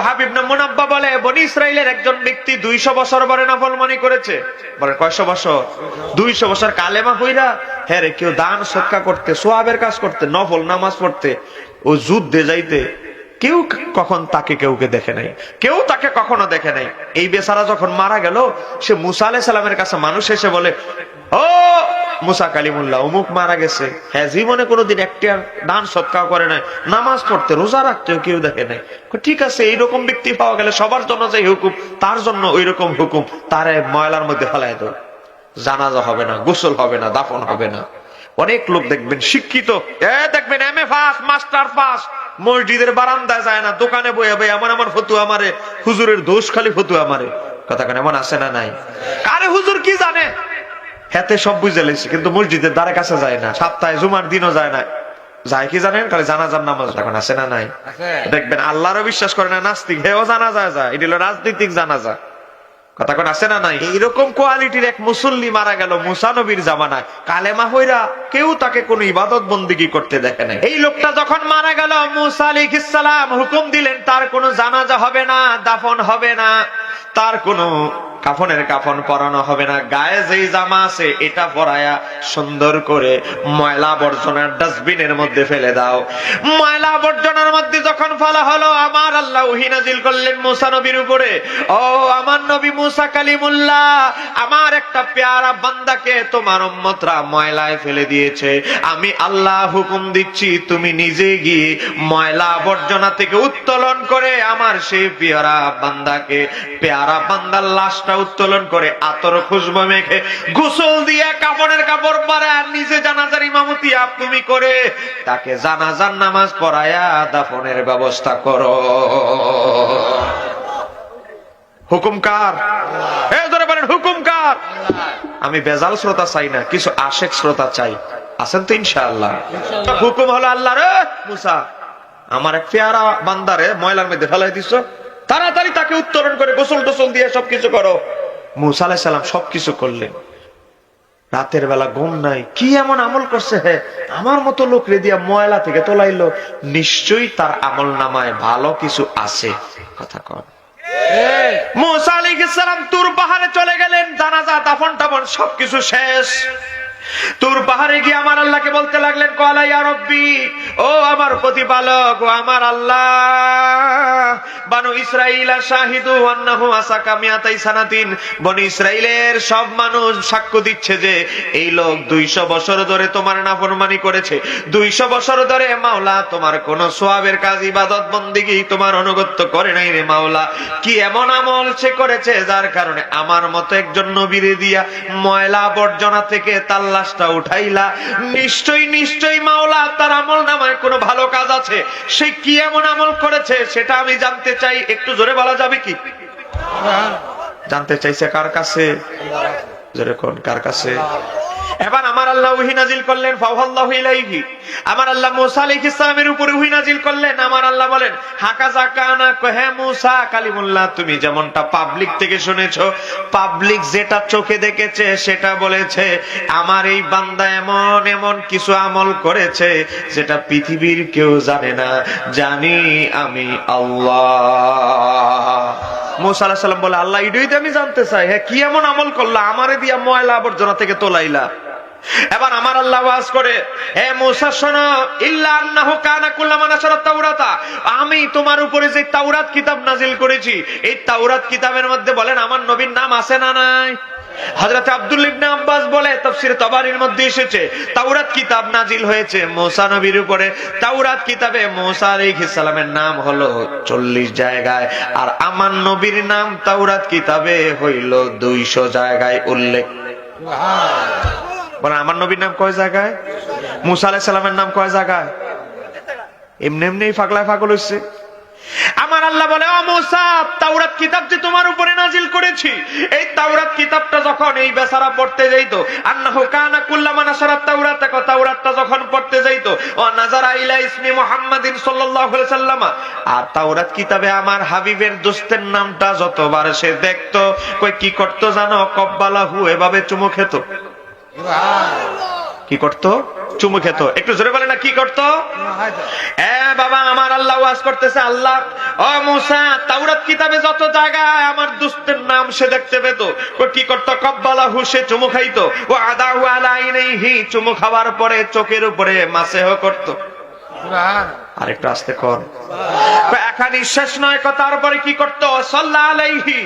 ওহাব ইবনে মুনাব্বা বলে বনি ইসরাইলের একজন ব্যক্তি 200 বছর পরে নাফরমানি করেছে। বলে কয়শো বছর? 200 বছর কালেমা কইরা হ্যাঁ রে কেউ দান সদকা করতে, সোয়াবের কাজ করতে, নফল নামাজ পড়তে, ও যুদ্ধে যাইতে, কেউ কখন তাকে কেউকে দেখে নাই, কেউ তাকে কখনো দেখে নাই। এই বেচারা যখন মারা গেল, সে মুসা আলাইহিস সালামের কাছে মানুষ এসে বলে, ও মুসা কালিমুল্লাহ অমুক মারা গেছে, হ্যাঁ জীবনে কোনোদিন একটা দান সৎকার করে নাই, নামাজ পড়তে রোজা রাখতে কেউ দেখে নাই। ঠিক আছে, এইরকম ব্যক্তি পাওয়া গেলে সবার জন্য যে হুকুম, তার জন্য ওই রকম হুকুম, তারে ময়লার মধ্যে ফেলায় দাও, জানাজা হবে না, গোসল হবে না, দাফন হবে না। অনেক লোক দেখবেন শিক্ষিত, দেখবেন এমএ পাস, মাস্টার পাস, মসজিদের বারান্দায় যায় না, দোকানে বইয়া বই আমার ফতুয়া মারে, হুজুরের দোষ খালি ফতুয়া মারে। কথা কেন এমন আছে না নাই? আরে হুজুর কি জানে, হাতে সব বুঝে লেছে, কিন্তু মসজিদের দ্বারে কাছে যায় না, সপ্তাহে জুমার দিনও যায় না। যায় কি জানেন? খালি জানাজার নামাজ। এখন আছে না নাই? দেখবেন আল্লাহরও বিশ্বাস করে না, নাস্তিক, হেও জানাজা যায়, এটা হলো রাজনৈতিক জানাজা। কথা কোন আছে না নাই? এইরকম কোয়ালিটির এক মুসল্লি মারা গেল মুসা নবীর জামানায়, কালেমা হইরা কেউ তাকে কোনো ইবাদত বন্দেগী করতে দেখে নাই। এই লোকটা যখন মারা গেল, মুসা আলাইহিস সালাম হুকুম দিলেন তার কোনো জানাজা হবে না, দাফন হবে না, তার কোনো কাফনের কাফন পরানো হবে না, গায়ে যেই জামা আছে এটা পরায়া সুন্দর করে ময়লা আবর্জনার ডাস্টবিনের মধ্যে ফেলে দাও। ময়লা আবর্জনার মধ্যে যখন ফেলা হলো, আমার আল্লাহ ওহী নাজিল করলেন মুসা নবীর উপরে, ও আমার নবী মুসা কালিমুল্লাহ, আমার একটা পেয়ারা বান্দাকে তোমার উম্মতরা ময়লায় ফেলে দিয়েছে, আমি আল্লাহ হুকুম দিচ্ছি তুমি নিজে গিয়ে ময়লা আবর্জনা থেকে উত্তোলন করে আমার সেই পেয়ারা বান্দাকে, পেয়ারা বান্দার লাশটা উত্তোলন করে আতর খুশবু মেখে গোসল দিয়ে কাফনের কাপড় পরে নিজে জানাজার ইমামতি তুমি করে তাকে জানাজার নামাজ পড়ায়া দাফনের ব্যবস্থা করো। হুকুম কার? ধরে বলেন হুকুম কার? আমি বেজাল শ্রোতা চাই না, কিছু আশেক শ্রোতা চাই। আছেন তো ইনশাআল্লাহ? হুকুম হলো আল্লাহ, রে মুসা আমার এক পেয়ারা বান্দারে ময়লার মধ্যে ফেলাই দিছো, তাড়াতাড়ি তাকে উত্তোলন করে গোসল টোসল দিয়ে সবকিছু করো। মুসা আলাইহিস সালাম সবকিছু করলেন। রাতের বেলা ঘুম নাই, কি এমন আমল করছে, আমার মতো লোক রে দিয়া ময়লা থেকে তোলাইলো, নিশ্চয়ই তার আমল নামায় ভালো কিছু আছে। কথা কন। মুসা আলাইহিস সালাম তুর পাহাড়ে চলে গেলেন, জানাজা দাফন টাফন সবকিছু শেষ। তুর পাহাড়ে গিয়ে আমার আল্লাহকে বলতে লাগলেন, ক্বালা ইয়া রাব্বি, ও আমার প্রতিপালক, ও আমার আল্লাহ, বানু ইসরাঈলা শাহিদু আন্নাহু আসাকা মিয়াতাই সানাতিন, বনি ইসরাইলের সব মানুষ সাক্ষ্য দিচ্ছে যে এই লোক 200 বছর ধরে তোমার নাফরমানি করেছে, 200 বছর ধরে মাওলা তোমার কোন সওয়াবের কাজ, ইবাদত বন্দেগী তোমার অনুগত্য করে নাই রে মাওলা। কি এমন আমল সে করেছে যার কারণে আমার মতো একজন নবীরে দিয়া ময়লা আবর্জনা থেকে তার লাশটা উঠাইলা? নিশ্চয়ই নিশ্চয়ই মাওলা তার আমল নামায় কোনো ভালো কাজ আছে, সে কি এমন আমল করেছে সেটা আমি জানতে চাই। একটু জোরে বলা যাবে কি? জানতে চাইছে কার কাছে? জোরে কোন, কার কাছে? এবার আমার আল্লাহ ওহী নাজিল করলেন, ফাওহাল্লাহু ইলাইহি, আমার আল্লাহ মুসা আলাইহিস সালামের উপরে ওহী নাজিল করলেন। আমার আল্লাহ বলেন, হাকাযা কানা, হে মুসা কালিমুল্লাহ, তুমি যেমনটা পাবলিক থেকে শুনেছো, পাবলিক যেটা চোখে দেখেছে সেটা বলেছে, আমার এই বান্দা এমন এমন কিছু আমল করেছে যেটা পৃথিবীর কেউ জানে না, জানি আমি আল্লাহ। মুসা আলাইহিস সালাম বলে, আল্লাহ এটাই তো আমি জানতে চাই, হ্যাঁ কি এমন আমল করলা আমারে দিয়া ময়লা আবর্জনা থেকে তোলাইলা? এবার আমার আল্লাহ ওয়াজ করে, হে মুসা শোনো, ইল্লা আন্নাহু কানা কুল্লামা নাসারাত তাওরাতা, আমি তোমার উপরে যে তাওরাত কিতাব নাজিল করেছি, এই তাওরাত কিতাবের মধ্যে বলেন আমার নবীর নাম আছে না নাই? হযরত আব্দুল্লাহ ইবনে আব্বাস বলে, তাফসীর তাবারীর মধ্যে এসেছে, তাওরাত কিতাব নাজিল হয়েছে মুসা নবীর উপরে। তাওরাত কিতাবে মুসা আলাইহিস সালামের নাম হলো 40 জায়গায়, আর আমার নবীর নাম তাওরাত কিতাবে হইল 200 জায়গায় উল্লেখ। বলেন আমার নবীর নাম কয় জায়গায়? মুসা আলাইহিস সালামের নাম কয় জায়গায়? এমনি এমনি পাগলা পাগল হইছে। আমার আল্লাহ বলে, ও মুসা, তাওরাত কিতাব যে তোমার উপরে নাজিল করেছি, এই তাওরাত কিতাবটা যখন এই বেচারা পড়তে যাইতো, আন্নাহু কানা কুল্লামা নাসারাত তাওরাত, তাওরাতটা যখন পড়তে যাইতো, ও নাজারা ইলা ইসমি মুহাম্মাদিন সাল্লাল্লাহু আলাইহি ওয়াসাল্লাম, আর তাওরাত কিতাবে আমার হাবিবের দোস্তের নামটা যতবার সে দেখতো, কই কি করতো জানো? কব্বালাহু, এভাবে চুমু খেত। কি করত? চুমু খেত। একটু জোরে বলে না, কি করত? বাবা আমার আল্লাহ ওয়াজ করতেছে, আল্লাহ ও মুসা তাওরাত কিতাবে যত জায়গায় আমার দুস্তের নাম সে দেখতে পেত, ও কি করত? কব্বালাহু, সে চুমু খাইতো, ও আদাহু আলা আইনাইহি, চুমু খাওয়ার পরে চোখের উপরে মাসেহ করত। আরেকটু আস্তে কর। এখানে শেষ নয়, তারপরে কি করত? সাল্লাল্লাহু আলাইহি,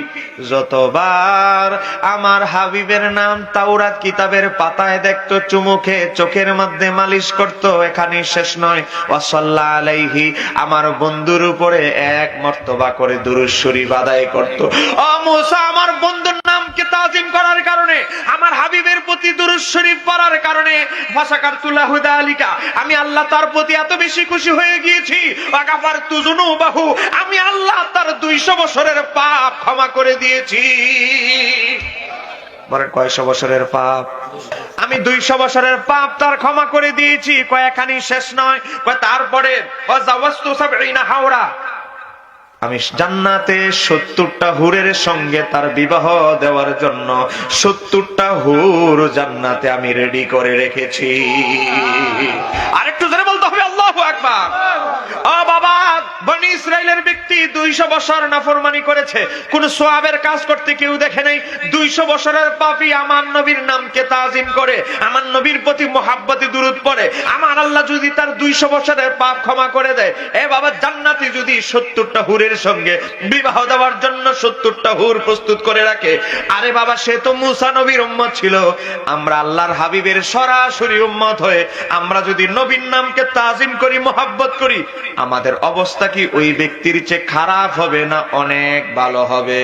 যতবার আমার হাবিবের নাম তাওরাত কিতাবের পাতায় দেখতো চুমু খেয়ে চোখের মধ্যে মালিশ করত। এখানে শেষ নয়, ওয়াসাল্লাল্লাহু আলাইহি, আমার বন্ধুর উপরে এক মর্তবা করে দুরূদ শরীফ আদায় করত। ও মুসা, আমার বন্ধুর নামকে তাজিম করার কারণে, আমার হাবিবের প্রতি দুরূদ শরীফ পড়ার কারণে, ফাসাকারতুল্লাহু যালিকা, আমি আল্লাহ তার প্রতি এত বেশি খুশি হয়ে গিয়েছি, ওয়াগাফারতু যুনুবাহু, আমি আল্লাহ তার 200 বছরের পাপ ক্ষমা করে দিয়েছি। বলেন কয়শো বছরের পাপ? আমি 200 বছরের পাপ তার ক্ষমা করে দিয়েছি। কয়েকখানি শেষ নয়, তারপরে ওয়াজাওয়াজতু 70 হাওরা, আমি জান্নাতে 70টা হুরের সঙ্গে তার বিবাহ দেওয়ার জন্য 70টা হুর জান্নাতে আমি রেডি করে রেখেছি। আরেকটু জোরে বলতে হবে আল্লাহু আকবার। ও বাবা, বনি ইসরাইলের ব্যক্তি 200 বছর নাফরমানি করেছে, কোন সওয়াবের কাজ করতে কেউ দেখে নাই। 200 বছরের পাপী আমার নবীর নামকে তাজিম করে, আমার নবীর প্রতি মহাব্বতে দুরূদ পড়ে, আমার আল্লাহ যদি তার 200 বছরের পাপ ক্ষমা করে দেয়, বাবা জান্নাতে যদি 70টা হুরের সঙ্গে বিবাহ দেওয়ার জন্য 70টা হুর প্রস্তুত করে রাখে, আরে বাবা সে তো মুসা নবীর উম্মত ছিল। আমরা আল্লাহর হাবিবের সরাসরি উম্মত হয়ে আমরা যদি নবীর নামকে তাজিম করি, মহাব্বত করি, আমাদের অবস্থা কি ওই ব্যক্তির চেয়ে খারাপ হবে না অনেক ভালো হবে?